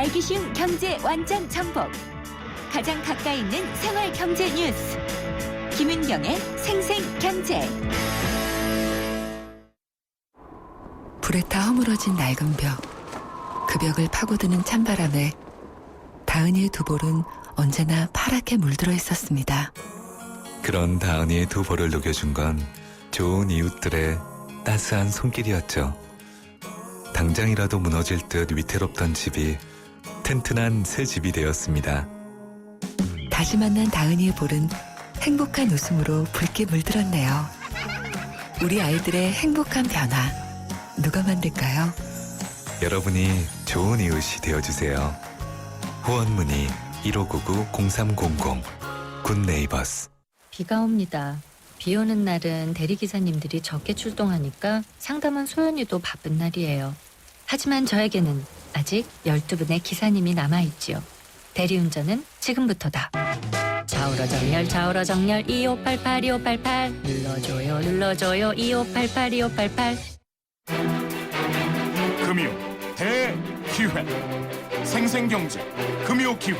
알기 쉬운 경제 완전 정복. 가장 가까이 있는 생활 경제 뉴스. 김은경의 생생경제. 불에 타 허물어진 낡은 벽. 그 벽을 파고드는 찬바람에 다은이의 두 볼은 언제나 파랗게 물들어 있었습니다. 그런 다은이의 두 볼을 녹여준 건 좋은 이웃들의 따스한 손길이었죠. 당장이라도 무너질 듯 위태롭던 집이 튼튼한 새 집이 되었습니다. 다시 만난 다은이의 볼은 행복한 웃음으로 붉게 물들었네요. 우리 아이들의 행복한 변화, 누가 만들까요? 여러분이 좋은 이웃이 되어주세요. 후원문의 1599-0300 굿네이버스. 비가 옵니다. 비 오는 날은 대리기사님들이 적게 출동하니까 상담원 소연이도 바쁜 날이에요. 하지만 저에게는 아직 12분의 기사님이 남아있지요. 대리운전은 지금부터다. 좌우로 정렬 좌우로 정렬 2588 2588 눌러줘요 눌러줘요 2588 2588. 금요 대기회 생생경제 금요기회.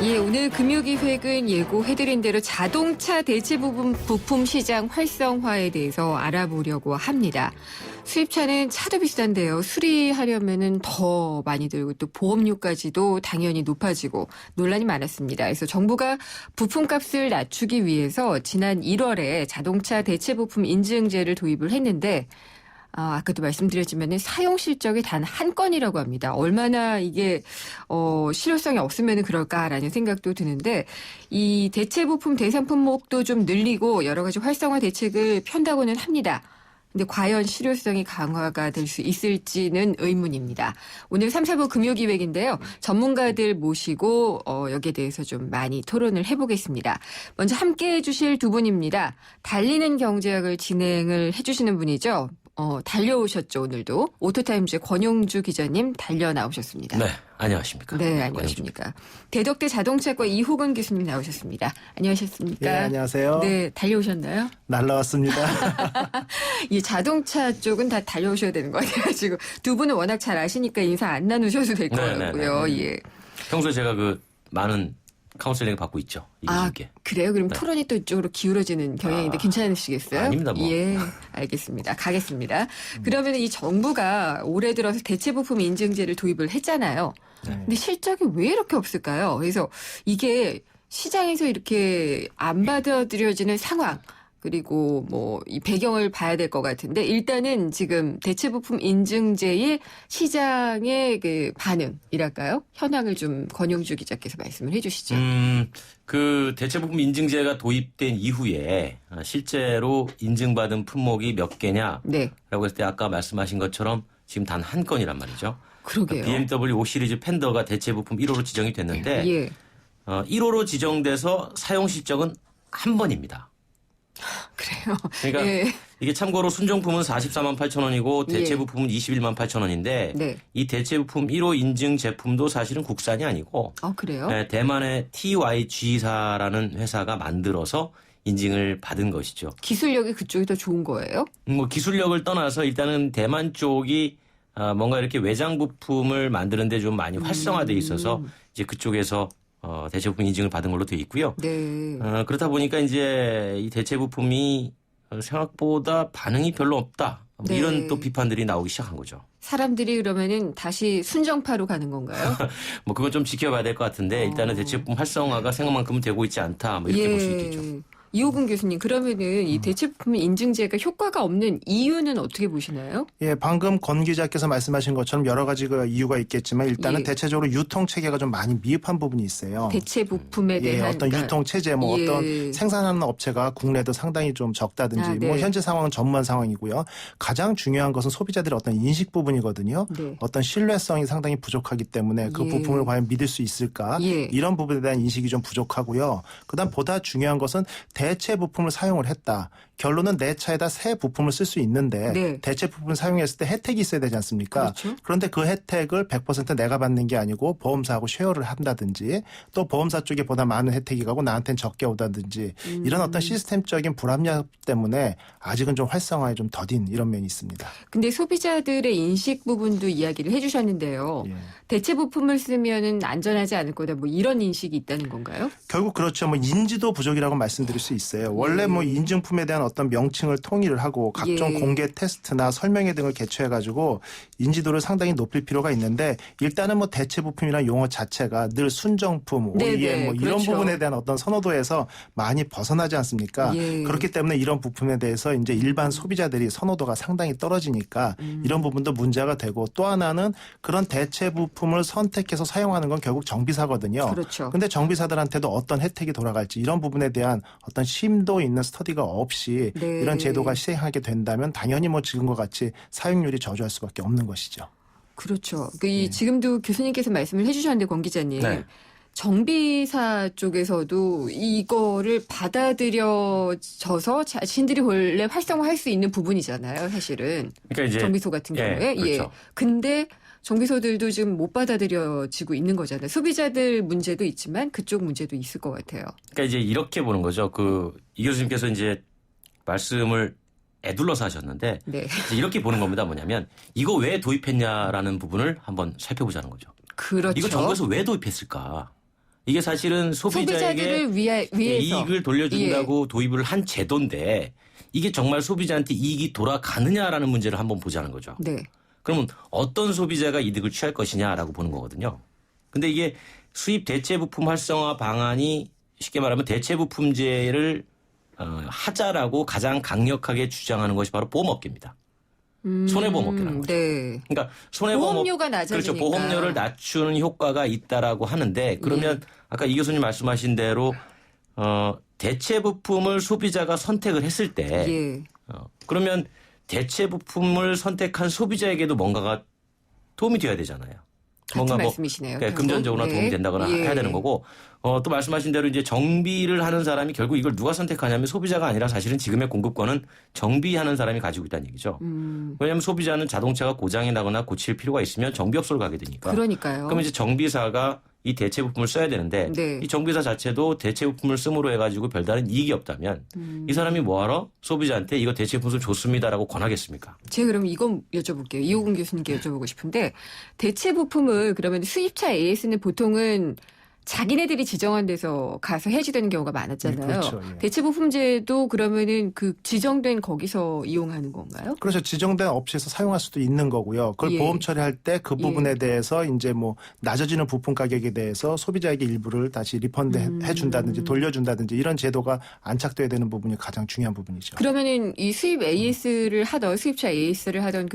예, 오늘 금요기획은 예고해드린 대로 자동차 대체 부품 시장 활성화에 대해서 알아보려고 합니다. 수입차는 차도 비싼데요. 수리하려면은 더 많이 들고 또 보험료까지도 당연히 높아지고 논란이 많았습니다. 그래서 정부가 부품값을 낮추기 위해서 지난 1월에 자동차 대체 부품 인증제를 도입을 했는데 아까도 말씀드렸지만 사용 실적이 단 한 건이라고 합니다. 얼마나 이게 실효성이 없으면 그럴까라는 생각도 드는데 이 대체 부품 대상 품목도 좀 늘리고 여러 가지 활성화 대책을 편다고는 합니다. 근데 과연 실효성이 강화가 될 수 있을지는 의문입니다. 오늘 3, 4부 금요기획인데요. 전문가들 모시고 여기에 대해서 좀 많이 토론을 해보겠습니다. 먼저 함께해 주실 두 분입니다. 달리는 경제학을 진행을 해주시는 분이죠. 달려오셨죠, 오늘도. 오토타임즈의 권용주 기자님 달려 나오셨습니다. 네, 안녕하십니까. 네, 안녕하십니까. 대덕대 자동차과 이호근 교수님 나오셨습니다. 안녕하셨습니까? 네, 안녕하세요. 네, 달려오셨나요? 날라왔습니다. 이 자동차 쪽은 다 달려오셔야 되는 거 같아가지고 두 분은 워낙 잘 아시니까 인사 안 나누셔도 될 것 같고요. 예. 평소에 제가 많은 카운슬링을 받고 있죠. 이분께. 그래요? 그럼 네. 토론이 또 이쪽으로 기울어지는 경향인데 괜찮으시겠어요? 아닙니다, 뭐. 예, 알겠습니다. 가겠습니다. 그러면 이 정부가 올해 들어서 대체 부품 인증제를 도입을 했잖아요. 네. 근데 실적이 왜 이렇게 없을까요? 그래서 이게 시장에서 이렇게 안 받아들여지는 상황, 그리고 이 배경을 봐야 될 것 같은데 일단은 지금 대체 부품 인증제의 시장의 그 반응이랄까요? 현황을 좀 권용주 기자께서 말씀을 해주시죠. 그 대체 부품 인증제가 도입된 이후에 실제로 인증받은 품목이 몇 개냐라고 네, 했을 때 아까 말씀하신 것처럼 지금 단 한 건이란 말이죠. 그러게요. BMW 5 시리즈 팬더가 대체 부품 1호로 지정이 됐는데 예. 1호로 지정돼서 사용 실적은 한 번입니다. 그래요. 그러니까 예. 이게 참고로 순정품은 44만 8천 원이고 대체 예. 부품은 21만 8천 원인데 네. 이 대체 부품 1호 인증 제품도 사실은 국산이 아니고 그래요? 대만의 TYG사라는 회사가 만들어서 인증을 받은 것이죠. 기술력이 그쪽이 더 좋은 거예요? 기술력을 떠나서 일단은 대만 쪽이 뭔가 이렇게 외장 부품을 만드는데 좀 많이 활성화돼 있어서 이제 그쪽에서 대체 부품 인증을 받은 걸로 되어 있고요. 네. 그렇다 보니까 이제 이 대체 부품이 생각보다 반응이 별로 없다. 네. 이런 또 비판들이 나오기 시작한 거죠. 사람들이 그러면은 다시 순정파로 가는 건가요? 그건 좀 지켜봐야 될 것 같은데 일단은 대체 부품 활성화가 생각만큼은 되고 있지 않다. 이렇게 볼 수 있겠죠. 이호근 교수님, 그러면은 이 대체 부품 인증제가 효과가 없는 이유는 어떻게 보시나요? 예, 방금 권 기자께서 말씀하신 것처럼 여러 가지 그 이유가 있겠지만 일단은 예. 대체적으로 유통 체계가 좀 많이 미흡한 부분이 있어요. 대체 부품에 예, 대한 어떤 유통 체제, 예. 어떤 생산하는 업체가 국내도 상당히 좀 적다든지, 네. 현재 상황은 전무한 상황이고요. 가장 중요한 것은 소비자들의 어떤 인식 부분이거든요. 네. 어떤 신뢰성이 상당히 부족하기 때문에 그 예. 부품을 과연 믿을 수 있을까? 예. 이런 부분에 대한 인식이 좀 부족하고요. 그다음 보다 중요한 것은 대체 부품을 사용을 했다. 결론은 내 차에다 새 부품을 쓸 수 있는데 네. 대체 부품을 사용했을 때 혜택이 있어야 되지 않습니까? 그렇죠. 그런데 그 혜택을 100% 내가 받는 게 아니고 보험사하고 쉐어를 한다든지 또 보험사 쪽에 보다 많은 혜택이 가고 나한테는 적게 오다든지 이런 어떤 시스템적인 불합리함 때문에 아직은 좀 활성화에 좀 더딘 이런 면이 있습니다. 근데 소비자들의 인식 부분도 이야기를 해주셨는데요. 예. 대체 부품을 쓰면은 안전하지 않을 거다. 뭐 이런 인식이 있다는 건가요? 결국 그렇죠. 뭐 인지도 부족이라고 말씀드릴 수 있어요. 원래 뭐 인증품에 대한 어떤 명칭을 통일을 하고 각종 예. 공개 테스트나 설명회 등을 개최해가지고 인지도를 상당히 높일 필요가 있는데 일단은 뭐 대체 부품이라는 용어 자체가 늘 순정품, 네네, OEM 뭐 이런 그렇죠. 부분에 대한 어떤 선호도에서 많이 벗어나지 않습니까? 예. 그렇기 때문에 이런 부품에 대해서 이제 일반 소비자들이 선호도가 상당히 떨어지니까 이런 부분도 문제가 되고 또 하나는 그런 대체 부품을 선택해서 사용하는 건 결국 정비사거든요. 그렇죠. 근데 정비사들한테도 어떤 혜택이 돌아갈지 이런 부분에 대한 어떤 심도 있는 스터디가 없이 네. 이런 제도가 시행하게 된다면 당연히 뭐 지금과 같이 사용률이 저조할 수밖에 없는 것이죠. 그렇죠. 지금도 교수님께서 말씀을 해주셨는데 권 기자님. 네. 정비사 쪽에서도 이거를 받아들여져서 자신들이 원래 활성화할 수 있는 부분이잖아요, 사실은. 그러니까 이제 정비소 같은 예, 경우에. 그렇죠. 근데 정비소들도 지금 못 받아들여지고 있는 거잖아요. 소비자들 문제도 있지만 그쪽 문제도 있을 것 같아요. 그러니까 이제 이렇게 보는 거죠. 이 교수님께서 이제 말씀을 애둘러서 하셨는데 네. 이제 이렇게 보는 겁니다. 뭐냐면 이거 왜 도입했냐라는 부분을 한번 살펴보자는 거죠. 그렇죠. 이거 정부에서 왜 도입했을까? 이게 사실은 소비자에게 소비자들을 위해서 이익을 돌려준다고 도입을 한 제도인데 이게 정말 소비자한테 이익이 돌아가느냐라는 문제를 한번 보자는 거죠. 네. 그러면 어떤 소비자가 이득을 취할 것이냐라고 보는 거거든요. 근데 이게 수입 대체 부품 활성화 방안이 쉽게 말하면 대체 부품제를 하자라고 가장 강력하게 주장하는 것이 바로 보험업계입니다. 손해보험업계라는 거죠. 네. 그러니까 손해보험업 보험료가 낮아지니까. 그렇죠. 보험료를 낮추는 효과가 있다라고 하는데 그러면 아까 이 교수님 말씀하신 대로 대체 부품을 소비자가 선택을 했을 때 예. 그러면 대체 부품을 선택한 소비자에게도 뭔가가 도움이 돼야 되잖아요. 같은 말씀이시네요. 그러니까 금전적으로나 네. 도움이 된다거나 예. 해야 되는 거고 또 말씀하신 대로 이제 정비를 하는 사람이 결국 이걸 누가 선택하냐면 소비자가 아니라 사실은 지금의 공급권은 정비하는 사람이 가지고 있다는 얘기죠. 왜냐하면 소비자는 자동차가 고장이 나거나 고칠 필요가 있으면 정비업소를 가게 되니까. 그러니까요. 그럼 이제 정비사가 이 대체 부품을 써야 되는데 네. 이 정비사 자체도 대체 부품을 씀으로 해가지고 별다른 이익이 없다면 이 사람이 뭐하러 소비자한테 이거 대체 부품 좋습니다라고 권하겠습니까? 제가 그럼 이건 여쭤볼게요. 이호근 교수님께 여쭤보고 싶은데 대체 부품을 그러면 수입차 AS는 보통은 자기네들이 지정한 데서 가서 해지되는 경우가 많았잖아요. 그렇죠. 예. 대체 부품제도 그러면은 그 지정된 거기서 이용하는 건가요? 그렇죠. 지정된 업체에서 사용할 수도 있는 거고요. 그걸 예. 보험 처리할 때 그 부분에 예. 대해서 이제 뭐 낮아지는 부품 가격에 대해서 소비자에게 일부를 다시 리펀드 해준다든지 돌려준다든지 이런 제도가 안착돼야 되는 부분이 가장 중요한 부분이죠. 그러면은 이 수입 AS를 하던 수입차 AS를 하던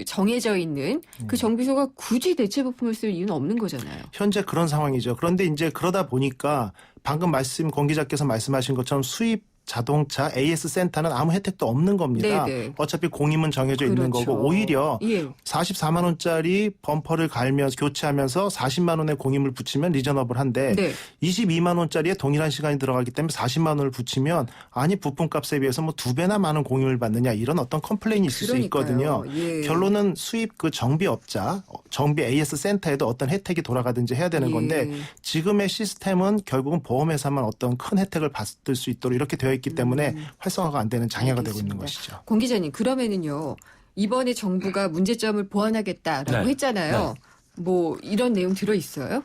정해져 있는 그 정비소가 굳이 대체 부품을 쓸 이유는 없는 거잖아요. 현재 그런 상황이죠. 그런데 이제 그러다 보니까 방금 권 기자께서 말씀하신 것처럼 수입 자동차 AS 센터는 아무 혜택도 없는 겁니다. 네네. 어차피 공임은 정해져 있는 그렇죠. 거고 오히려 예. 44만 원짜리 범퍼를 갈면서 교체하면서 40만 원의 공임을 붙이면 리저너블한데 네. 22만 원짜리에 동일한 시간이 들어가기 때문에 40만 원을 붙이면 아니 부품값에 비해서 뭐 2배나 많은 공임을 받느냐 이런 어떤 컴플레인이 있을 수 있거든요. 예. 결론은 수입 그 정비업자, 정비 AS 센터에도 어떤 혜택이 돌아가든지 해야 되는 건데 예. 지금의 시스템은 결국은 보험회사만 어떤 큰 혜택을 받을 수 있도록 이렇게 되어 있기 때문에 활성화가 안 되는 장애가 되고 있는 알겠습니다. 것이죠. 권 기자님 그러면은요 이번에 정부가 문제점을 보완하겠다라고 네. 했잖아요. 뭐 이런 내용 들어 있어요?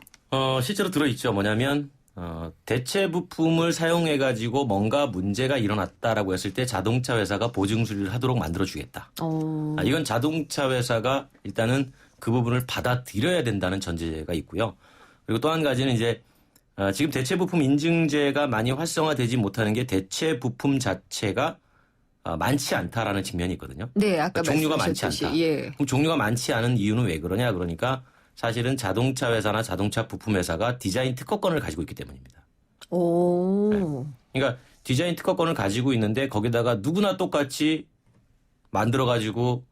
실제로 들어있죠. 뭐냐면 대체 부품을 사용해가지고 뭔가 문제가 일어났다라고 했을 때 자동차 회사가 보증 수리를 하도록 만들어주겠다. 이건 자동차 회사가 일단은 그 부분을 받아들여야 된다는 전제가 있고요. 그리고 또 한 가지는 이제 지금 대체 부품 인증제가 많이 활성화되지 못하는 게 대체 부품 자체가 많지 않다라는 측면이 있거든요. 네, 아까 종류가 많지 말씀하셨듯이, 않다. 예. 그럼 종류가 많지 않은 이유는 왜 그러냐? 그러니까 사실은 자동차 회사나 자동차 부품 회사가 디자인 특허권을 가지고 있기 때문입니다. 오. 그러니까 디자인 특허권을 가지고 있는데 거기다가 누구나 똑같이 만들어가지고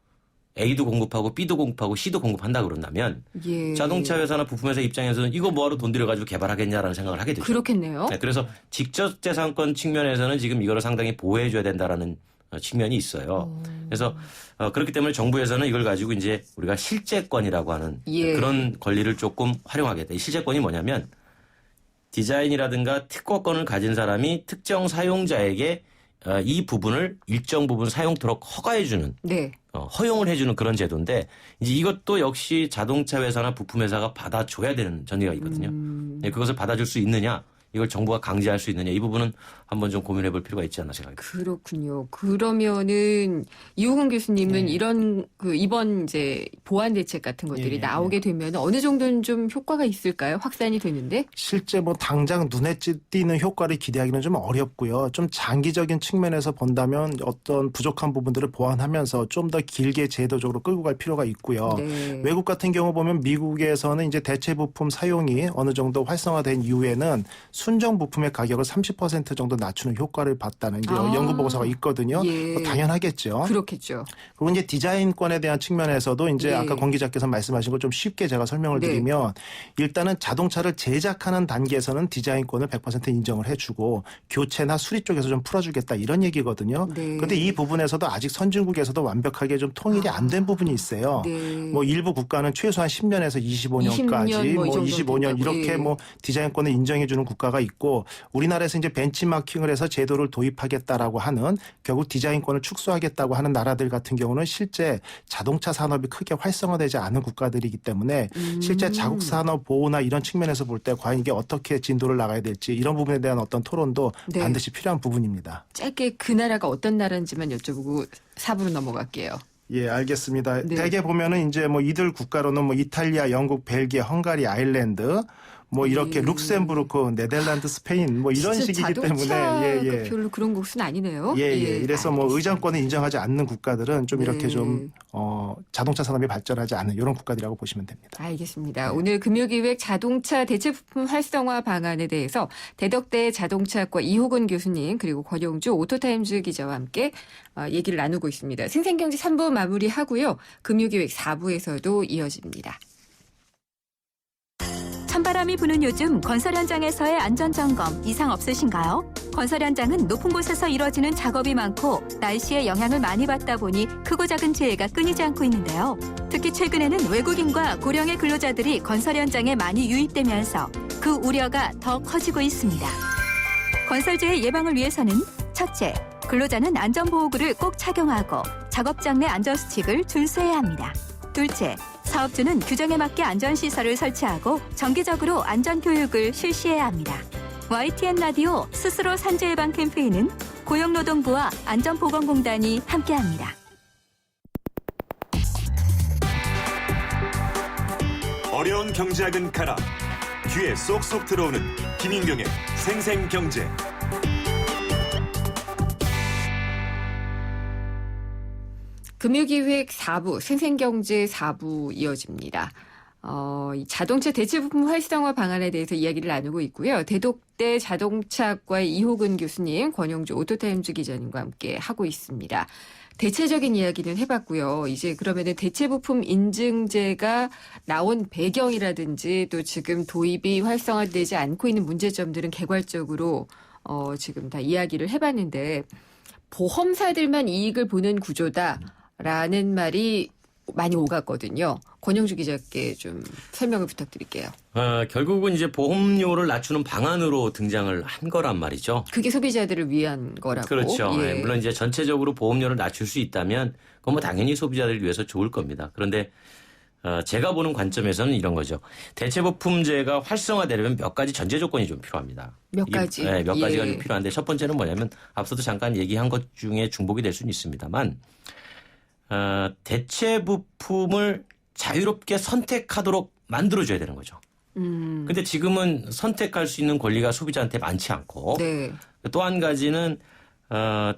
A도 공급하고 B도 공급하고 C도 공급한다 그런다면 예. 자동차 회사나 부품 회사 입장에서는 이거 뭐하러 돈 들여가지고 개발하겠냐라는 생각을 하게 되죠. 그렇겠네요. 네, 그래서 직접재산권 측면에서는 지금 이거를 상당히 보호해줘야 된다라는 측면이 있어요. 그래서 그렇기 때문에 정부에서는 이걸 가지고 이제 우리가 실재권이라고 하는 예. 그런 권리를 조금 활용하겠다. 이 실재권이 뭐냐면 디자인이라든가 특허권을 가진 사람이 특정 사용자에게 이 부분을 일정 부분 사용토록 허가해주는 네. 허용을 해주는 그런 제도인데 이제 이것도 역시 자동차 회사나 부품 회사가 받아줘야 되는 전제가 있거든요. 네, 그것을 받아줄 수 있느냐, 이걸 정부가 강제할 수 있느냐, 이 부분은 한번 좀 고민해 볼 필요가 있지 않나 생각합니다. 그렇군요. 그러면은 이호근 교수님은 이런 이번 이제 보완 대책 같은 것들이 나오게 되면 어느 정도는 좀 효과가 있을까요? 확산이 되는데? 실제 뭐 당장 눈에 띄는 효과를 기대하기는 좀 어렵고요. 좀 장기적인 측면에서 본다면 어떤 부족한 부분들을 보완하면서 좀 더 길게 제도적으로 끌고 갈 필요가 있고요. 네. 외국 같은 경우 보면 미국에서는 이제 대체 부품 사용이 어느 정도 활성화된 이후에는 순정 부품의 가격을 30% 정도 낮추는 효과를 봤다는 이제 연구 보고서가 있거든요. 예. 뭐 당연하겠죠. 그렇겠죠. 그리고 이제 디자인권에 대한 측면에서도 이제 네. 아까 권 기자께서 말씀하신 걸 좀 쉽게 제가 설명을 네. 드리면 일단은 자동차를 제작하는 단계에서는 디자인권을 100% 인정을 해주고 교체나 수리 쪽에서 좀 풀어주겠다 이런 얘기거든요. 네. 그런데 이 부분에서도 아직 선진국에서도 완벽하게 좀 통일이 안 된 부분이 있어요. 네. 뭐 일부 국가는 최소한 10년에서 25년까지 20년 뭐 이 뭐 정도 25년 된다고. 이렇게 예. 뭐 디자인권을 인정해주는 국가가 있고 우리나라에서 이제 벤치마킹을 해서 제도를 도입하겠다라고 하는 결국 디자인권을 축소하겠다고 하는 나라들 같은 경우는 실제 자동차 산업이 크게 활성화되지 않은 국가들이기 때문에 실제 자국 산업 보호나 이런 측면에서 볼 때 과연 이게 어떻게 진도를 나가야 될지 이런 부분에 대한 어떤 토론도 네. 반드시 필요한 부분입니다. 짧게 그 나라가 어떤 나라인지만 여쭤보고 4부로 넘어갈게요. 예, 알겠습니다. 네. 대개 보면은 이제 뭐 이들 국가로는 뭐 이탈리아, 영국, 벨기에, 헝가리, 아일랜드 뭐 이렇게 룩셈부르크, 네덜란드, 스페인 뭐 이런 진짜 식이기 때문에 자동차가 별로 그런 곳은 아니네요. 예. 이래서 뭐 알겠습니다. 의장권을 인정하지 않는 국가들은 좀 이렇게 네. 좀 자동차 산업이 발전하지 않은 이런 국가들이라고 보시면 됩니다. 알겠습니다. 오늘 금요기획 자동차 대체 부품 활성화 방안에 대해서 대덕대 자동차학과 이호근 교수님 그리고 권영주 오토타임즈 기자와 함께 얘기를 나누고 있습니다. 생생경제 3부 마무리하고요. 금요기획 4부에서도 이어집니다. 찬바람이 부는 요즘 건설 현장에서의 안전점검 이상 없으신가요? 건설 현장은 높은 곳에서 이뤄지는 작업이 많고 날씨의 영향을 많이 받다 보니 크고 작은 재해가 끊이지 않고 있는데요. 특히 최근에는 외국인과 고령의 근로자들이 건설 현장에 많이 유입되면서 그 우려가 더 커지고 있습니다. 건설재해 예방을 위해서는 첫째, 근로자는 안전보호구를 꼭 착용하고 작업장 내 안전수칙을 준수해야 합니다. 둘째, 사업주는 규정에 맞게 안전시설을 설치하고 정기적으로 안전교육을 실시해야 합니다. YTN 라디오 스스로 산재예방 캠페인은 고용노동부와 안전보건공단이 함께합니다. 어려운 경제학은 가라. 귀에 쏙쏙 들어오는 김인경의 생생경제. 금요기획 4부, 생생경제 4부 이어집니다. 이 자동차 대체 부품 활성화 방안에 대해서 이야기를 나누고 있고요. 대덕대 자동차학과의 이호근 교수님, 권영주 오토타임즈 기자님과 함께 하고 있습니다. 대체적인 이야기는 해봤고요. 이제 그러면은 대체 부품 인증제가 나온 배경이라든지 또 지금 도입이 활성화되지 않고 있는 문제점들은 개괄적으로 지금 다 이야기를 해봤는데 보험사들만 이익을 보는 구조다라는 말이 많이 오갔거든요. 권영주 기자께 좀 설명을 부탁드릴게요. 결국은 이제 보험료를 낮추는 방안으로 등장을 한 거란 말이죠. 그게 소비자들을 위한 거라고. 그렇죠. 예. 물론 이제 전체적으로 보험료를 낮출 수 있다면 그건 뭐 당연히 소비자들을 위해서 좋을 겁니다. 그런데 제가 보는 관점에서는 이런 거죠. 대체 부품제가 활성화되려면 몇 가지 전제 조건이 좀 필요합니다. 몇 가지? 네, 몇 가지가 예. 좀 필요한데 첫 번째는 뭐냐면 앞서도 잠깐 얘기한 것 중에 중복이 될 수는 있습니다만 대체 부품을 자유롭게 선택하도록 만들어줘야 되는 거죠. 근데 지금은 선택할 수 있는 권리가 소비자한테 많지 않고 네. 또 한 가지는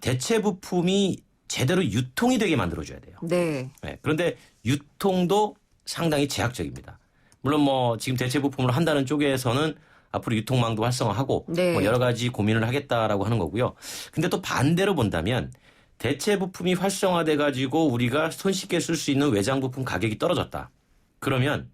대체 부품이 제대로 유통이 되게 만들어줘야 돼요. 네. 네, 그런데 유통도 상당히 제약적입니다. 물론 뭐 지금 대체 부품을 한다는 쪽에서는 앞으로 유통망도 활성화하고 네. 뭐 여러 가지 고민을 하겠다라고 하는 거고요. 근데 또 반대로 본다면 대체 부품이 활성화돼 가지고 우리가 손쉽게 쓸 수 있는 외장 부품 가격이 떨어졌다. 그러면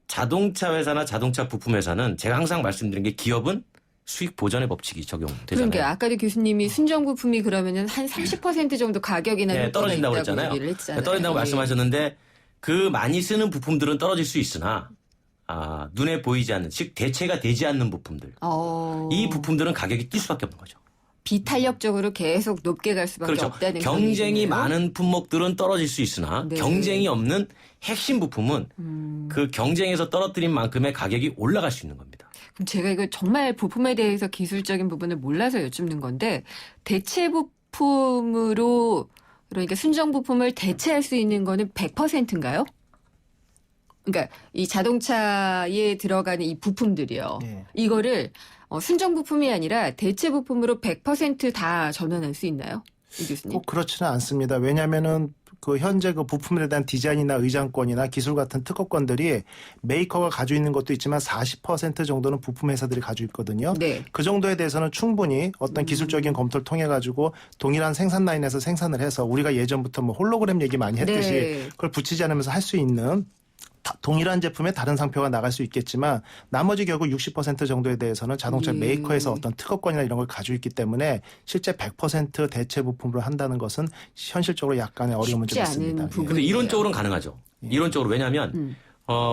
자동차 회사나 자동차 부품 회사는 제가 항상 말씀드린 게 기업은 수익 보전의 법칙이 적용되잖아요. 그러니까 아까도 교수님이 순정 부품이 그러면은 한 30% 정도 가격이나 네, 효과가 떨어진다고 있다고 그랬잖아요. 얘기를 했잖아요. 떨어진다고 예. 말씀하셨는데 그 많이 쓰는 부품들은 떨어질 수 있으나 눈에 보이지 않는 즉 대체가 되지 않는 부품들 이 부품들은 가격이 뛸 수밖에 없는 거죠. 비탄력적으로 계속 높게 갈 수밖에 그렇죠. 없다는 경쟁이 견해이네요. 많은 품목들은 떨어질 수 있으나 네. 경쟁이 없는 핵심 부품은 그 경쟁에서 떨어뜨린 만큼의 가격이 올라갈 수 있는 겁니다. 그럼 제가 이거 정말 부품에 대해서 기술적인 부분을 몰라서 여쭙는 건데 대체 부품으로 그러니까 순정 부품을 대체할 수 있는 거는 100%인가요? 그러니까 이 자동차에 들어가는 이 부품들이요. 예. 이거를 순정 부품이 아니라 대체 부품으로 100% 다 전환할 수 있나요? 이 교수님. 꼭 그렇지는 않습니다. 왜냐하면은 그 현재 그 부품에 대한 디자인이나 의장권이나 기술 같은 특허권들이 메이커가 가지고 있는 것도 있지만 40% 정도는 부품 회사들이 가지고 있거든요. 네. 그 정도에 대해서는 충분히 어떤 기술적인 검토를 통해 가지고 동일한 생산 라인에서 생산을 해서 우리가 예전부터 뭐 홀로그램 얘기 많이 했듯이 네. 그걸 붙이지 않으면서 할 수 있는 동일한 제품에 다른 상표가 나갈 수 있겠지만 나머지 결국 60% 정도에 대해서는 자동차 예. 메이커에서 어떤 특허권이나 이런 걸 가지고 있기 때문에 실제 100% 대체 부품으로 한다는 것은 현실적으로 약간의 어려움은 좀 쉽지 있습니다. 않은 예. 부분. 근데 이론적으로는 가능하죠. 이론적으로 왜냐하면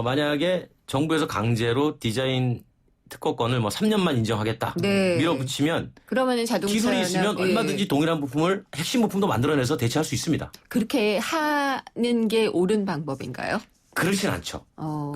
만약에 정부에서 강제로 디자인 특허권을 뭐 3년만 인정하겠다 네. 밀어붙이면 그러면은 자동차 기술이 있으면 얼마든지 동일한 부품을 핵심 부품도 만들어내서 대체할 수 있습니다. 그렇게 하는 게 옳은 방법인가요? 그렇진 않죠.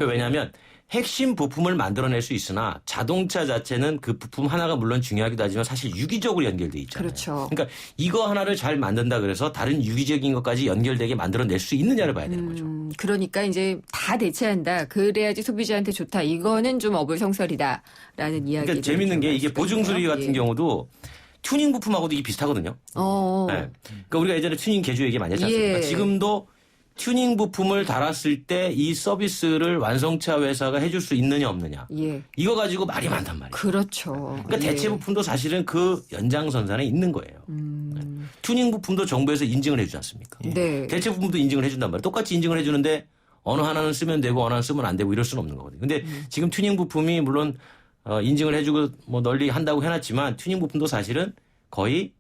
왜냐하면 핵심 부품을 만들어낼 수 있으나 자동차 자체는 그 부품 하나가 물론 중요하기도 하지만 사실 유기적으로 연결돼 있잖아요. 그렇죠. 그러니까 이거 하나를 잘 만든다 그래서 다른 유기적인 것까지 연결되게 만들어낼 수 있느냐를 봐야 되는 거죠. 그러니까 이제 다 대체한다. 그래야지 소비자한테 좋다. 이거는 좀 어불성설이다라는 이야기. 그러니까 재밌는 게 이게 보증수리 같은 예. 경우도 튜닝 부품하고도 이게 비슷하거든요. 네. 그러니까 우리가 예전에 튜닝 개조 얘기 많이 했지 않습니까? 예. 지금도 튜닝 부품을 달았을 때 이 서비스를 완성차 회사가 해줄 수 있느냐 없느냐. 예. 이거 가지고 말이 많단 말이에요. 그렇죠. 그러니까 대체 부품도 사실은 그 연장선상에 있는 거예요. 네. 튜닝 부품도 정부에서 인증을 해주지 않습니까? 네. 대체 부품도 인증을 해준단 말이에요. 똑같이 인증을 해주는데 어느 하나는 쓰면 되고 어느 하나는 쓰면 안 되고 이럴 수는 없는 거거든요. 근데 지금 튜닝 부품이 물론 인증을 해주고 뭐 널리 한다고 해놨지만 튜닝 부품도 사실은 거의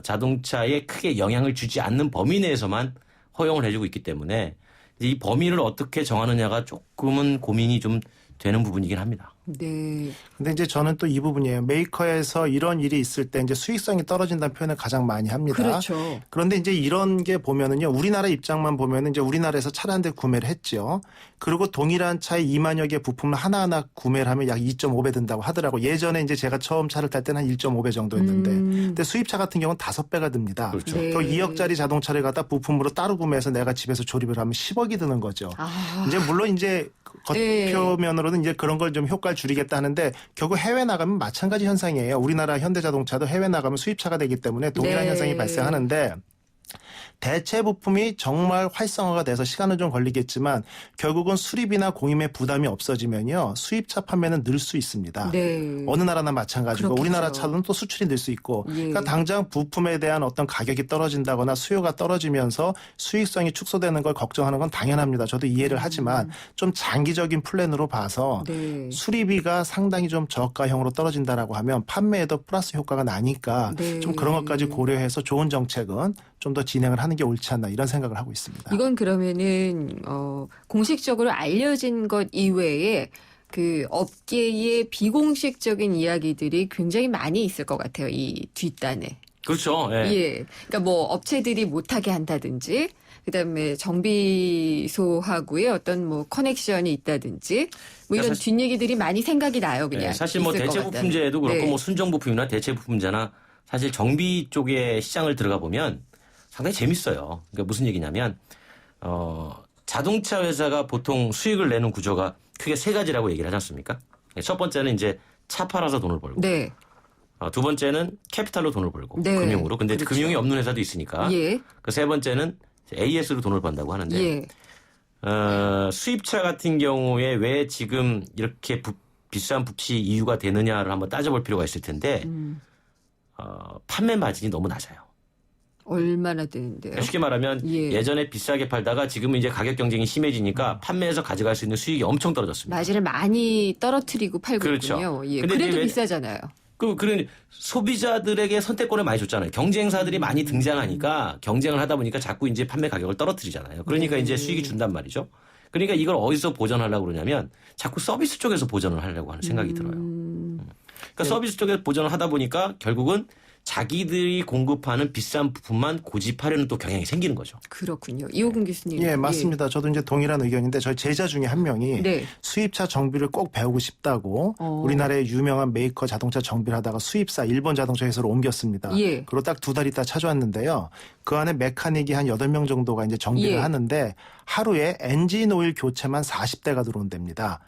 자동차에 크게 영향을 주지 않는 범위 내에서만 허용을 해주고 있기 때문에 이 범위를 어떻게 정하느냐가 조금은 고민이 좀 되는 부분이긴 합니다. 네. 근데 이제 저는 또 이 부분이에요. 메이커에서 이런 일이 있을 때 이제 수익성이 떨어진다는 표현을 가장 많이 합니다. 그렇죠. 그런데 이제 이런 게 보면은요, 우리나라 입장만 보면은 이제 우리나라에서 차를 한 대 구매를 했죠. 그리고 동일한 차에 2만여 개 부품을 하나하나 구매를 하면 약 2.5배 든다고 하더라고. 예전에 이제 제가 처음 차를 탈 때는 한 1.5배 정도였는데, 근데 수입차 같은 경우는 5배가 듭니다. 그렇죠. 네. 그 2억짜리 자동차를 갖다 부품으로 따로 구매해서 내가 집에서 조립을 하면 10억이 드는 거죠. 이제 물론 이제 겉표면으로는 이제 그런 걸 좀 효과를 줄이겠다 하는데 결국 해외 나가면 마찬가지 현상이에요. 우리나라 현대자동차도 해외 나가면 수입차가 되기 때문에 동일한 네. 현상이 발생하는데 대체 부품이 정말 활성화가 돼서 시간은 좀 걸리겠지만 결국은 수리비나 공임의 부담이 없어지면요. 수입차 판매는 늘 수 있습니다. 네. 어느 나라나 마찬가지고 그렇겠죠. 우리나라 차는 또 수출이 늘 수 있고 예. 그러니까 당장 부품에 대한 어떤 가격이 떨어진다거나 수요가 떨어지면서 수익성이 축소되는 걸 걱정하는 건 당연합니다. 저도 이해를 하지만 좀 장기적인 플랜으로 봐서 네. 수리비가 상당히 좀 저가형으로 떨어진다라고 하면 판매에도 플러스 효과가 나니까 네. 좀 그런 것까지 고려해서 좋은 정책은 좀 더 진행을 하는 게 옳지 않나 이런 생각을 하고 있습니다. 이건 그러면은 공식적으로 알려진 것 이외에 그 업계의 비공식적인 이야기들이 굉장히 많이 있을 것 같아요. 이 뒷단에. 그렇죠. 예. 예. 그러니까 뭐 업체들이 못하게 한다든지, 그다음에 정비소하고의 어떤 뭐 커넥션이 있다든지, 뭐 이런 사실- 뒷얘기들이 많이 생각이 나요. 그냥. 네, 사실 뭐 있을 것 대체 같다는. 부품제도 그렇고 네. 뭐 순정 부품이나 대체 부품제나 사실 정비 쪽에 시장을 들어가 보면 상당히 재밌어요. 그러니까 무슨 얘기냐면 자동차 회사가 보통 수익을 내는 구조가 크게 세 가지라고 얘기를 하지 않습니까? 첫 번째는 이제 차 팔아서 돈을 벌고, 네. 두 번째는 캐피탈로 돈을 벌고 네. 금융으로. 근데 그렇죠. 금융이 없는 회사도 있으니까. 예. 그 세 번째는 AS로 돈을 번다고 하는데 예. 수입차 같은 경우에 왜 지금 이렇게 비싼 부피 이유가 되느냐를 한번 따져볼 필요가 있을 텐데 판매 마진이 너무 낮아요. 얼마나 되는데요? 쉽게 말하면 예. 예전에 비싸게 팔다가 지금은 이제 가격 경쟁이 심해지니까 판매해서 가져갈 수 있는 수익이 엄청 떨어졌습니다. 마진을 많이 떨어뜨리고 팔고 그렇죠. 있군요. 예. 근데 그래도 이제 비싸잖아요. 그런 소비자들에게 선택권을 많이 줬잖아요. 경쟁사들이 많이 등장하니까 경쟁을 하다 보니까 자꾸 이제 판매 가격을 떨어뜨리잖아요. 그러니까 네. 이제 수익이 준단 말이죠. 그러니까 이걸 어디서 보전하려고 그러냐면 자꾸 서비스 쪽에서 보전을 하려고 하는 생각이 들어요. 그러니까 서비스 쪽에서 보전을 하다 보니까 결국은 자기들이 공급하는 비싼 부품만 고집하려는 또 경향이 생기는 거죠. 그렇군요. 이호근 교수님. 예, 맞습니다. 저도 이제 동일한 의견인데 저희 제자 중에 한 명이 네. 수입차 정비를 꼭 배우고 싶다고 우리나라의 유명한 메이커 자동차 정비를 하다가 수입사 일본 자동차 회사로 옮겼습니다. 예. 그리고 딱 2달 있다 찾아왔는데요. 그 안에 메카닉이 한 8명 정도가 이제 정비를 예. 하는데 하루에 엔진 오일 교체만 40대가 들어온답니다.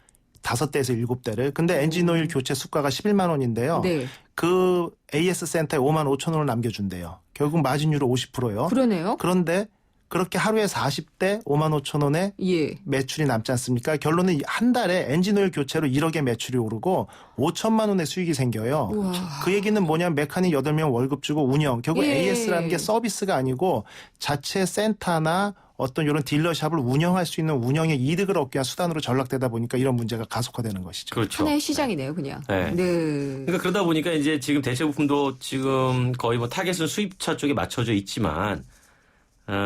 5대에서 7대를. 근데 엔진 오일 교체 수가가 11만 원인데요. 네. 그 AS 센터에 5만 5천 원을 남겨준대요. 결국 마진율은 50%요. 그러네요. 그런데 그렇게 하루에 40대 5만 5천 원에 예. 매출이 남지 않습니까? 결론은 한 달에 엔진오일 교체로 1억의 매출이 오르고 5천만 원의 수익이 생겨요. 우와. 그 얘기는 뭐냐면 메카닉 8명 월급 주고 운영. 결국 예. AS라는 게 서비스가 아니고 자체 센터나 어떤 이런 딜러샵을 운영할 수 있는 운영의 이득을 얻기 위한 수단으로 전락되다 보니까 이런 문제가 가속화되는 것이죠. 그렇죠. 하나의 시장이네요, 그냥. 네. 네. 그러니까 그러다 보니까 이제 지금 대체 부품도 지금 거의 뭐 타겟은 수입차 쪽에 맞춰져 있지만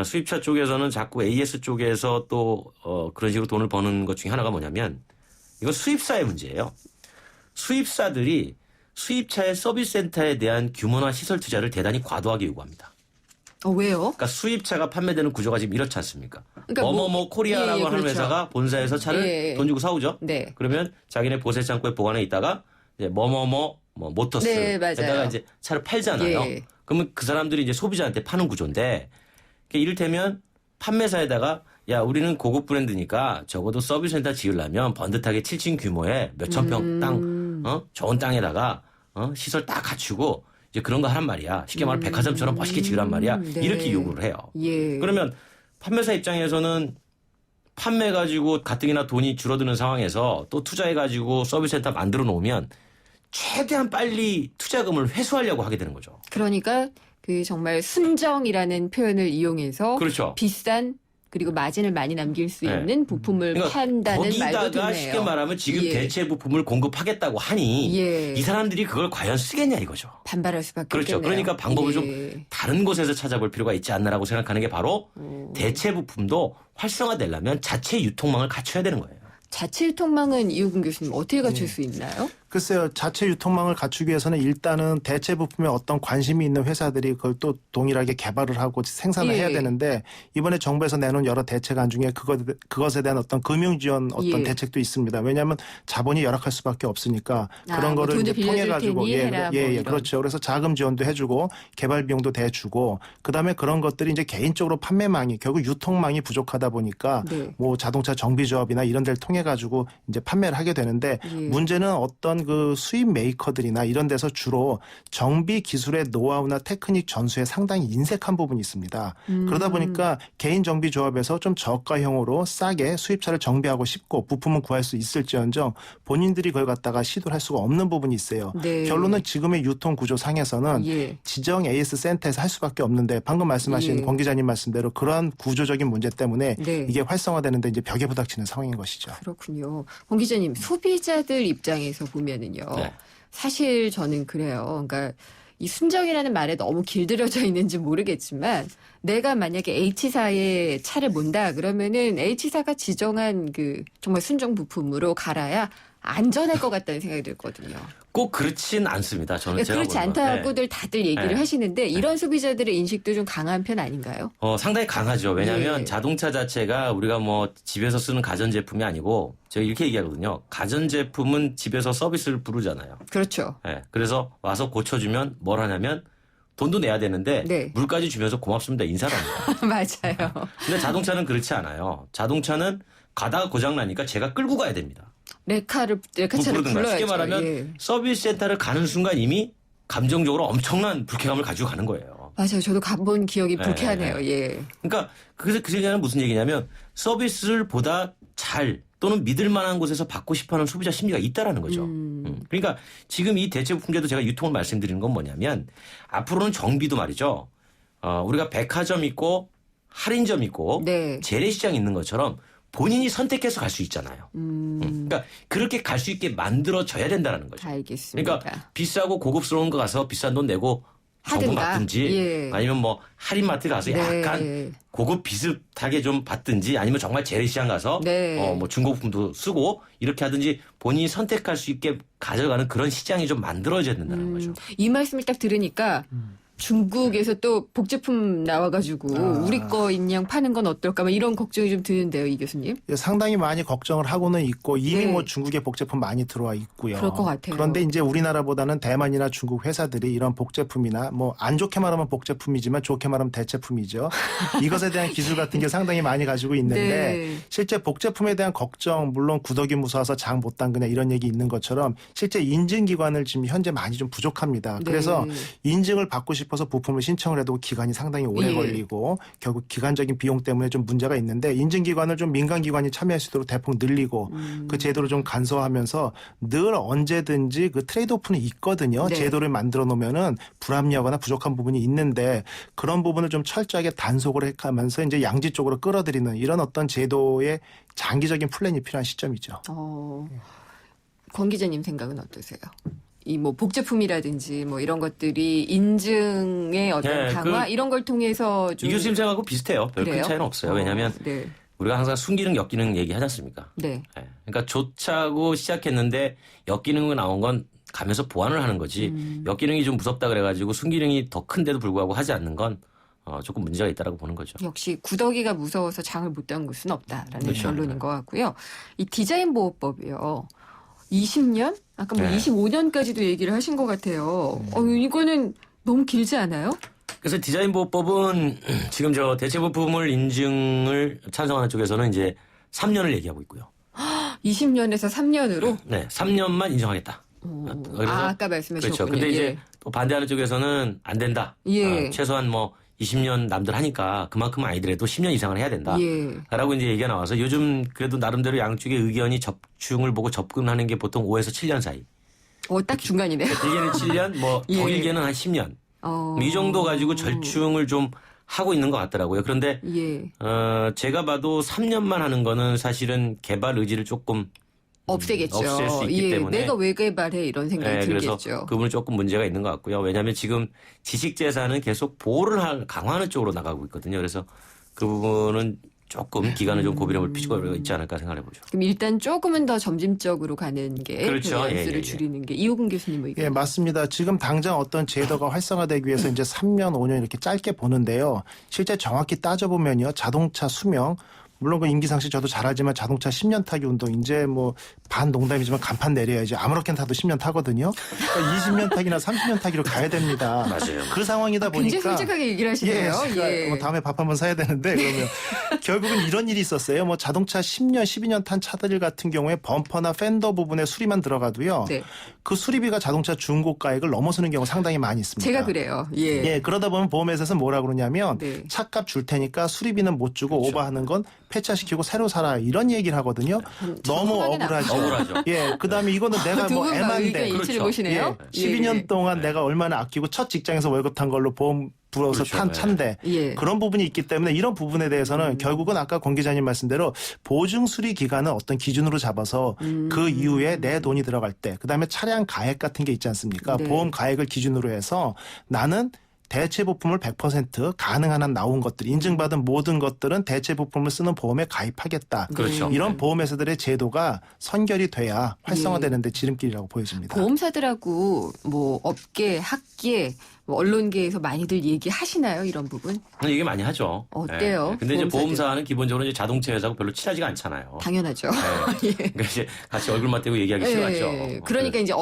수입차 쪽에서는 자꾸 AS 쪽에서 또 그런 식으로 돈을 버는 것 중에 하나가 뭐냐면 이건 수입사의 문제예요. 수입사들이 수입차의 서비스 센터에 대한 규모나 시설 투자를 대단히 과도하게 요구합니다. 왜요? 그러니까 수입차가 판매되는 구조가 지금 이렇지 않습니까? 그러니까 뭐뭐뭐 코리아라고 예, 하는 그렇죠. 회사가 본사에서 차를 예. 돈 주고 사오죠. 네. 그러면 자기네 보세 창고에 보관해 있다가 이제 뭐뭐뭐 네, 맞아요. 모터스에다가 이제 차를 팔잖아요. 예. 그러면 그 사람들이 이제 소비자한테 파는 구조인데 이를테면 판매사에다가 야 우리는 고급 브랜드니까 적어도 서비스 센터 지으려면 번듯하게 7층 규모의 몇천 평 땅, 좋은 땅에다가 시설 딱 갖추고 이제 그런 거 하란 말이야. 쉽게 말하면 백화점처럼 멋있게 지으란 말이야. 네. 이렇게 요구를 해요. 예. 그러면 판매사 입장에서는 판매 가지고 가뜩이나 돈이 줄어드는 상황에서 또 투자해 가지고 서비스 센터 만들어 놓으면 최대한 빨리 투자금을 회수하려고 하게 되는 거죠. 그러니까 그 정말 순정이라는 표현을 이용해서 그렇죠. 비싼 그리고 마진을 많이 남길 수 네. 있는 부품을 그러니까 판다는 말도 거기다가 듣네요. 쉽게 말하면 지금 예. 대체 부품을 공급하겠다고 하니 예. 이 사람들이 그걸 과연 쓰겠냐 이거죠. 반발할 수밖에 그렇죠. 없겠네요. 그러니까 방법을 예. 좀 다른 곳에서 찾아볼 필요가 있지 않나라고 생각하는 게 바로 대체 부품도 활성화되려면 자체 유통망을 갖춰야 되는 거예요. 자체 유통망은 이호근 교수님 어떻게 갖출 네. 수 있나요? 글쎄요. 자체 유통망을 갖추기 위해서는 일단은 대체 부품에 어떤 관심이 있는 회사들이 그걸 또 동일하게 개발을 하고 생산을 예. 해야 되는데 이번에 정부에서 내놓은 여러 대책안 중에 그것에 대한 어떤 금융 지원 어떤 예. 대책도 있습니다. 왜냐하면 자본이 열악할 수밖에 없으니까 그런 뭐 거를 돈을 이제 통해 빌려줄 가지고 테니 해라, 뭐 이런. 그렇죠. 그래서 자금 지원도 해주고 개발 비용도 대주고 그다음에 그런 것들이 이제 개인적으로 판매망이 결국 유통망이 부족하다 보니까 네. 뭐 자동차 정비조합이나 이런 데를 통해 가지고 이제 판매를 하게 되는데 예. 문제는 어떤 그 수입 메이커들이나 이런 데서 주로 정비 기술의 노하우나 테크닉 전수에 상당히 인색한 부분이 있습니다. 그러다 보니까 개인 정비 조합에서 좀 저가형으로 싸게 수입차를 정비하고 싶고 부품은 구할 수 있을지언정 본인들이 그걸 갖다가 시도를 할 수가 없는 부분이 있어요. 네. 결론은 지금의 유통 구조 상에서는 예. 지정 AS 센터에서 할 수밖에 없는데 방금 말씀하신 예. 권 기자님 말씀대로 그러한 구조적인 문제 때문에 네. 이게 활성화되는데 이제 벽에 부닥치는 상황인 것이죠. 그렇군요. 권 기자님, 소비자들 입장에서 보면은요. 네. 사실 저는 그래요. 그러니까 이 순정이라는 말에 너무 길들여져 있는지 모르겠지만 내가 만약에 H사의 차를 몬다 그러면은 H사가 지정한 그 정말 순정 부품으로 갈아야 안전할 것 같다는 생각이 들거든요. 꼭 그렇진 않습니다. 저는 제가 그렇지 보는 건. 않다고들 다들 얘기를 네. 하시는데 이런 소비자들의 인식도 좀 강한 편 아닌가요? 상당히 강하죠. 왜냐하면 예. 자동차 자체가 우리가 뭐 집에서 쓰는 가전제품이 아니고 제가 이렇게 얘기하거든요. 가전제품은 집에서 서비스를 부르잖아요. 그렇죠. 예, 그래서 와서 고쳐주면 뭘 하냐면 돈도 내야 되는데 네. 물까지 주면서 고맙습니다. 인사를 합니다. 맞아요. 근데 자동차는 그렇지 않아요. 자동차는 가다가 고장나니까 제가 끌고 가야 됩니다. 레카차를 부르든가. 불러야죠. 쉽게 말하면 예. 서비스 센터를 가는 순간 이미 감정적으로 엄청난 불쾌감을 가지고 가는 거예요. 맞아요. 저도 가본 기억이 네, 불쾌하네요. 예. 그러니까 그 얘기는 무슨 얘기냐면 서비스를 보다 잘 또는 믿을 만한 곳에서 받고 싶어하는 소비자 심리가 있다라는 거죠. 그러니까 지금 이 대체 부품제도 제가 유통을 말씀드리는 건 뭐냐면 앞으로는 정비도 말이죠. 우리가 백화점 있고 할인점 있고 네. 재래시장 있는 것처럼 본인이 선택해서 갈 수 있잖아요. 그러니까 그렇게 갈 수 있게 만들어져야 된다는 거죠. 알겠습니다. 그러니까 비싸고 고급스러운 거 가서 비싼 돈 내고 정보 하든가. 받든지 예. 아니면 뭐 할인마트 가서 네. 약간 고급 비슷하게 좀 받든지 아니면 정말 재래시장 가서 네. 뭐 중고품도 쓰고 이렇게 하든지 본인이 선택할 수 있게 가져가는 그런 시장이 좀 만들어져야 된다는 거죠. 이 말씀을 딱 들으니까 중국에서 또 복제품 나와가지고 우리 거 인양 파는 건 어떨까 막 이런 걱정이 좀 드는데요, 이 교수님. 예, 상당히 많이 걱정을 하고는 있고 이미 네. 뭐 중국의 복제품 많이 들어와 있고요. 그럴 것 같아요. 그런데 이제 우리나라보다는 대만이나 중국 회사들이 이런 복제품이나 뭐 안 좋게 말하면 복제품이지만 좋게 말하면 대체품이죠. 이것에 대한 기술 같은 게 상당히 많이 가지고 있는데 네. 실제 복제품에 대한 걱정 물론 구더기 무서워서 장 못 담그냐 이런 얘기 있는 것처럼 실제 인증기관을 지금 현재 많이 좀 부족합니다. 네. 그래서 인증을 받고 싶어서 부품을 신청을 해도 기간이 상당히 오래 예. 걸리고 결국 기간적인 비용 때문에 좀 문제가 있는데 인증기관을 좀 민간기관이 참여할 수 있도록 대폭 늘리고 그 제도를 좀 간소화하면서 늘 언제든지 그 트레이드오프는 있거든요. 네. 제도를 만들어 놓으면은 불합리하거나 부족한 부분이 있는데 그런 부분을 좀 철저하게 단속을 해가면서 이제 양지 쪽으로 끌어들이는 이런 어떤 제도의 장기적인 플랜이 필요한 시점이죠. 권 기자님 생각은 어떠세요? 이 뭐 복제품이라든지 뭐 이런 것들이 인증의 어떤 네, 강화 이런 걸 통해서 좀 이 교수님 생각하고 비슷해요. 별 큰 그래요? 차이는 없어요. 왜냐하면 네. 우리가 항상 순기능, 역기능 얘기하지 않습니까? 네. 예. 그러니까 좋자고 시작했는데 역기능이 나온 건 가면서 보완을 하는 거지. 역기능이 좀 무섭다 그래가지고 순기능이 더 큰데도 불구하고 하지 않는 건 조금 문제가 있다라고 보는 거죠. 역시 구더기가 무서워서 장을 못 담글 수는 없다라는 그렇죠. 결론인 것 같고요. 이 디자인 보호법이요. 20년? 아까 뭐 네. 25년까지도 얘기를 하신 것 같아요. 이거는 너무 길지 않아요? 그래서 디자인 보호법은 지금 저 대체 부품을 인증을 찬성하는 쪽에서는 이제 3년을 얘기하고 있고요. 20년에서 3년으로? 네, 3년만 인정하겠다. 그래서 아까 말씀하셨군요. 그렇죠. 근데 이제 또 반대하는 쪽에서는 안 된다. 예. 최소한 뭐 20년 남들 하니까 그만큼 아니더라도 10년 이상을 해야 된다. 예. 라고 이제 얘기가 나와서 요즘 그래도 나름대로 양쪽의 의견이 접충을 보고 접근하는 게 보통 5에서 7년 사이. 딱 중간이네요. 길게는 7년, 뭐 더 예. 길게는 한 10년. 이 정도 가지고 절충을 좀 하고 있는 것 같더라고요. 그런데 예. 제가 봐도 3년만 하는 거는 사실은 개발 의지를 조금 없애겠죠. 없앨 수 있기 예. 때문에. 내가 왜 개발해 이런 생각이 네, 그래서 들겠죠. 그 부분은 조금 문제가 있는 것 같고요. 왜냐하면 지금 지식재산은 계속 보호를 강화하는 쪽으로 나가고 있거든요. 그래서 그 부분은 조금 기간을 좀 고민해 볼 필요가 있지 않을까 생각해 보죠. 그럼 일단 조금은 더 점진적으로 가는 게 그렇죠. 연수를 예. 줄이는 게 이호근 교수님 의견. 예, 맞습니다. 지금 당장 어떤 제도가 활성화되기 위해서 이제 3년, 5년 이렇게 짧게 보는데요. 실제 정확히 따져보면요. 자동차 수명, 물론 그 임기상 씨 저도 잘 알지만 자동차 10년 타기 운동 이제 뭐 반 농담이지만 간판 내려야지 아무렇게나 타도 10년 타거든요. 그러니까 20년 타기나 30년 타기로 가야 됩니다. 맞아요. 그 상황이다 보니까 굉장히 솔직하게 얘기를 하시네요. 제가 뭐 다음에 밥 한번 사야 되는데 그러면 결국은 이런 일이 있었어요. 뭐 자동차 10년, 12년 탄 차들 같은 경우에 범퍼나 펜더 부분에 수리만 들어가도요. 네. 그 수리비가 자동차 중고가액을 넘어서는 경우 상당히 많이 있습니다. 제가 그래요. 예. 예, 그러다 보면 보험회사에서는 뭐라 그러냐면 네. 차값 줄 테니까 수리비는 못 주고 그렇죠. 오버하는 건 폐차시키고 새로 사라 이런 얘기를 하거든요. 너무 정확하게 억울하죠. 억울하죠. 예, 그다음에 이거는 내가 두 뭐 분 다 애만데 의견 일치를 그렇죠. 보시네요. 예, 12년 예. 동안 내가 얼마나 아끼고 첫 직장에서 월급 탄 걸로 보험 불어서 그렇죠. 탄 예. 차인데 예. 그런 부분이 있기 때문에 이런 부분에 대해서는 결국은 아까 권 기자님 말씀대로 보증 수리 기간은 어떤 기준으로 잡아서 그 이후에 내 돈이 들어갈 때 그다음에 차량 가액 같은 게 있지 않습니까? 네. 보험 가액을 기준으로 해서 나는 대체 부품을 100% 가능한 한 나온 것들 인증받은 모든 것들은 대체 부품을 쓰는 보험에 가입하겠다. 그렇죠. 이런 보험회사들의 제도가 선결이 돼야 활성화되는데 지름길이라고 보여집니다. 보험사들하고 뭐 업계, 학계, 뭐 언론계에서 많이들 얘기하시나요? 이런 부분? 얘기 많이 하죠. 어때요? 예. 근데 이제 보험사들? 보험사는 기본적으로 이제 자동차 회사하고 별로 친하지가 않잖아요. 당연하죠. 예. 그러니까 이제 같이 얼굴 맞대고 얘기하기 싫어하죠. 예. 그러니까 이제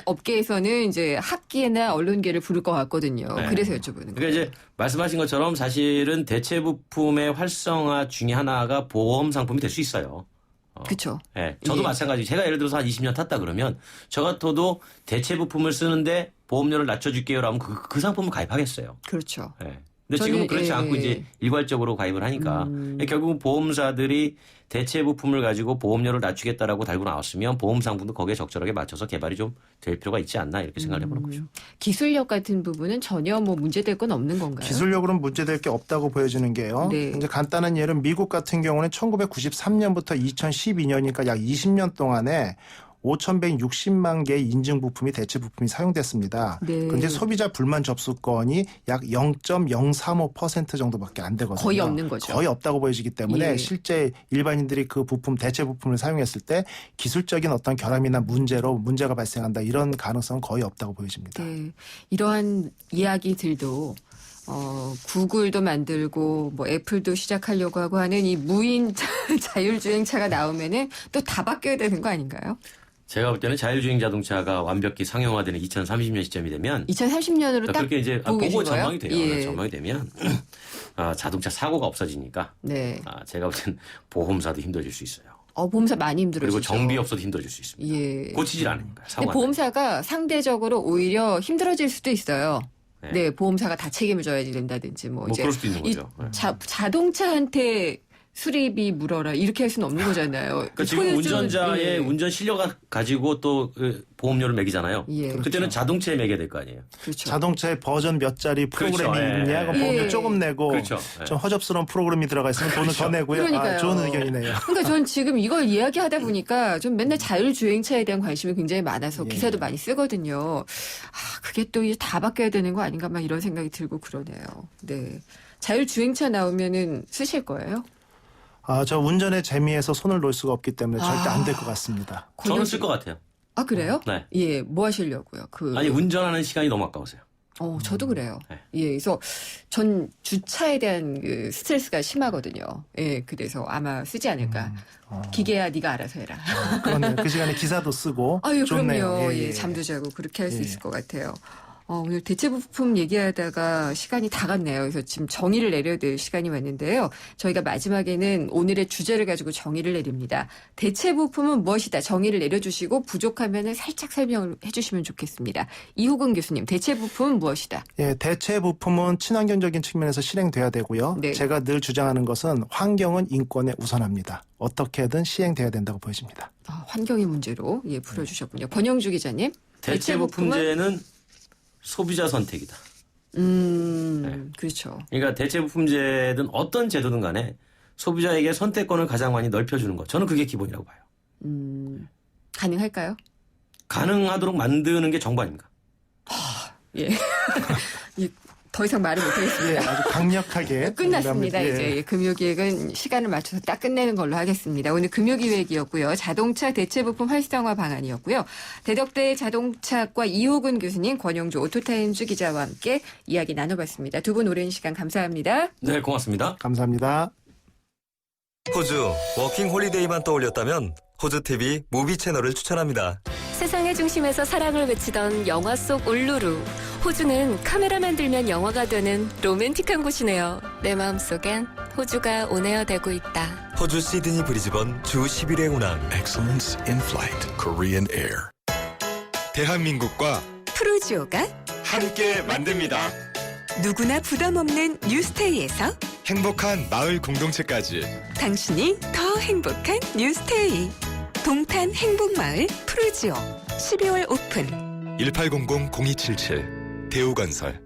업계에서는 이제 학계나 언론계를 부를 것 같거든요. 네. 그래서 여쭤보는 그러니까 거예요. 이제 말씀하신 것처럼 사실은 대체 부품의 활성화 중에 하나가 보험 상품이 될 수 있어요. 그렇죠. 예. 저도 예. 마찬가지. 제가 예를 들어서 한 20년 탔다 그러면 저 같아도 대체 부품을 쓰는데 보험료를 낮춰줄게요라면 그 상품을 가입하겠어요. 그렇죠. 예. 근데 지금은 그렇지 예, 않고 예. 이제 일괄적으로 가입을 하니까 결국은 보험사들이 대체 부품을 가지고 보험료를 낮추겠다라고 달고 나왔으면 보험 상품도 거기에 적절하게 맞춰서 개발이 좀 될 필요가 있지 않나 이렇게 생각을 해보는 거죠. 기술력 같은 부분은 전혀 뭐 문제될 건 없는 건가요? 기술력으로는 문제될 게 없다고 보여지는 게요. 네. 이제 간단한 예는 미국 같은 경우는 1993년부터 2012년이니까 약 20년 동안에 5,160만 개의 인증 부품이 대체 부품이 사용됐습니다. 네. 그런데 소비자 불만 접수 건이 약 0.035% 정도밖에 안 되거든요. 거의 없는 거죠. 거의 없다고 보여지기 때문에 예. 실제 일반인들이 그 부품 대체 부품을 사용했을 때 기술적인 어떤 결함이나 문제가 발생한다 이런 가능성은 거의 없다고 보여집니다. 네. 이러한 이야기들도 구글도 만들고 뭐 애플도 시작하려고 하고 하는 이 무인 자율주행차가 나오면은 또 다 바뀌어야 되는 거 아닌가요? 제가 볼 때는 자율주행 자동차가 완벽히 상용화되는 2030년 시점이 되면 2030년으로 딱 그렇게 이제 보고 계신 보고 거예요? 전망이 돼요. 예. 전망이 되면 자동차 사고가 없어지니까 네. 제가 볼 때는 보험사도 힘들어질 수 있어요. 보험사 많이 힘들어지죠. 그리고 정비업소도 힘들어질 수 있습니다. 예. 고치질 않으니까. 근데 사고가 보험사가 상대적으로 오히려 힘들어질 수도 있어요. 네. 네, 보험사가 다 책임을 져야 된다든지 뭐 이제 그럴 수도 있는 이 거죠. 네. 자동차한테 수리비 물어라 이렇게 할 수는 없는 거잖아요. 그러니까 지금 소유주는- 운전자의 예. 운전 실력을 가지고 또 보험료를 매기잖아요. 예. 그때는 자동차에 매겨야 될 거 아니에요. 그렇죠. 자동차에 버전 몇 자리 프로그램이 그렇죠. 예. 있냐? 그럼 보험료 예. 조금 내고 그렇죠. 예. 좀 허접스러운 프로그램이 들어가 있으면 돈을 더 내고요. 그러니까요. 좋은 의견이네요. 그러니까 전 지금 이걸 이야기하다 보니까 좀 맨날 자율주행차에 대한 관심이 굉장히 많아서 예. 기사도 많이 쓰거든요. 그게 또 이제 다 바뀌어야 되는 거 아닌가 막 이런 생각이 들고 그러네요. 네. 자율주행차 나오면은 쓰실 거예요? 저 운전의 재미에서 손을 놓을 수가 없기 때문에 절대 안 될 것 같습니다. 저는 쓸 것 같아요. 아, 그래요? 네. 예, 뭐 하시려고요? 아니 운전하는 시간이 너무 아까우세요. 저도 그래요. 네. 예, 그래서 전 주차에 대한 그 스트레스가 심하거든요. 예, 그래서 아마 쓰지 않을까. 기계야, 네가 알아서 해라. 그러네요. 그 시간에 기사도 쓰고 아유, 좋네요. 그럼요. 예, 예, 잠도 자고 그렇게 할 수 예. 있을 것 같아요. 오늘 대체 부품 얘기하다가 시간이 다 갔네요. 그래서 지금 정의를 내려야 될 시간이 왔는데요. 저희가 마지막에는 오늘의 주제를 가지고 정의를 내립니다. 대체 부품은 무엇이다? 정의를 내려주시고 부족하면 살짝 설명을 해주시면 좋겠습니다. 이호근 교수님, 대체 부품은 무엇이다? 예, 대체 부품은 친환경적인 측면에서 실행돼야 되고요. 네. 제가 늘 주장하는 것은 환경은 인권에 우선합니다. 어떻게든 시행돼야 된다고 보여집니다. 환경의 문제로 풀어주셨군요. 권영주 기자님. 대체 부품제는 소비자 선택이다. 그렇죠. 그러니까 대체 부품제든 어떤 제도든 간에 소비자에게 선택권을 가장 많이 넓혀주는 것. 저는 그게 기본이라고 봐요. 가능할까요? 가능하도록 만드는 게 정부 아닙니까? 예. 더 이상 말을 못하겠습니다. 예, 아주 강력하게 끝났습니다. 예. 이제 금요기획은 시간을 맞춰서 딱 끝내는 걸로 하겠습니다. 오늘 금요기획이었고요. 자동차 대체 부품 활성화 방안이었고요. 대덕대 자동차과 이호근 교수님, 권영주 오토타임즈 기자와 함께 이야기 나눠봤습니다. 두 분 오랜 시간 감사합니다. 네, 고맙습니다. 감사합니다. 호주 워킹 홀리데이만 떠올렸다면 호주TV 무비 채널을 추천합니다. 세상의 중심에서 사랑을 외치던 영화 속 울루루. 호주는 카메라만 들면 영화가 되는 로맨틱한 곳이네요. 내 마음속엔 호주가 온에어되고 있다. 호주 시드니 브리즈번 주 10일의 운항. Excellence in Flight, Korean Air. 대한민국과 프루지오가 함께 만듭니다. 누구나 부담 없는 뉴스테이에서 행복한 마을 공동체까지. 당신이 더 행복한 뉴스테이. 동탄 행복마을 프루지오 12월 오픈. 1800-0277 대우건설.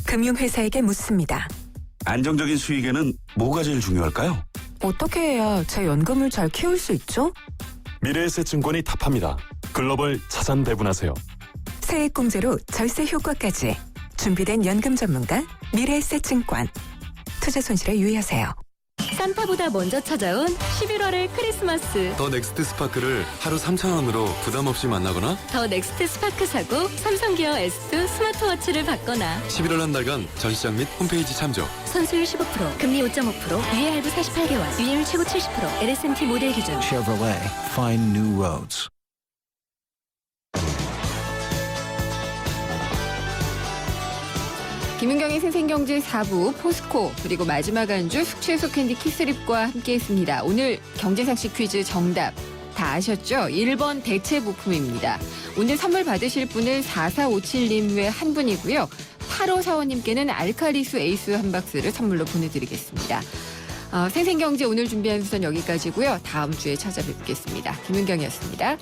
금융회사에게 묻습니다. 안정적인 수익에는 뭐가 제일 중요할까요? 어떻게 해야 제 연금을 잘 키울 수 있죠? 미래에셋증권이 답합니다. 글로벌 자산 배분하세요. 세액공제로 절세 효과까지. 준비된 연금 전문가 미래에셋증권. 투자 손실에 유의하세요. 산타보다 먼저 찾아온 11월의 크리스마스. 더 넥스트 스파크를 하루 3,000원으로 부담 없이 만나거나 더 넥스트 스파크 사고 삼성기어 S 스마트워치를 받거나 11월 한 달간 전시장 및 홈페이지 참조. 선수율 15%, 금리 5.5%, 유예 할부 48개월, 유예율 최고 70%, LSMT 모델 기준. Chevrolet, find new roads. 김은경의 생생경제 4부 포스코 그리고 마지막 안주 숙취해소 캔디 키스립과 함께했습니다. 오늘 경제상식 퀴즈 정답 다 아셨죠? 1번 대체 부품입니다. 오늘 선물 받으실 분은 4457님 외 한 분이고요. 8545님께는 알칼리수 에이스 한 박스를 선물로 보내드리겠습니다. 생생경제 오늘 준비한 수는 여기까지고요. 다음 주에 찾아뵙겠습니다. 김은경이었습니다.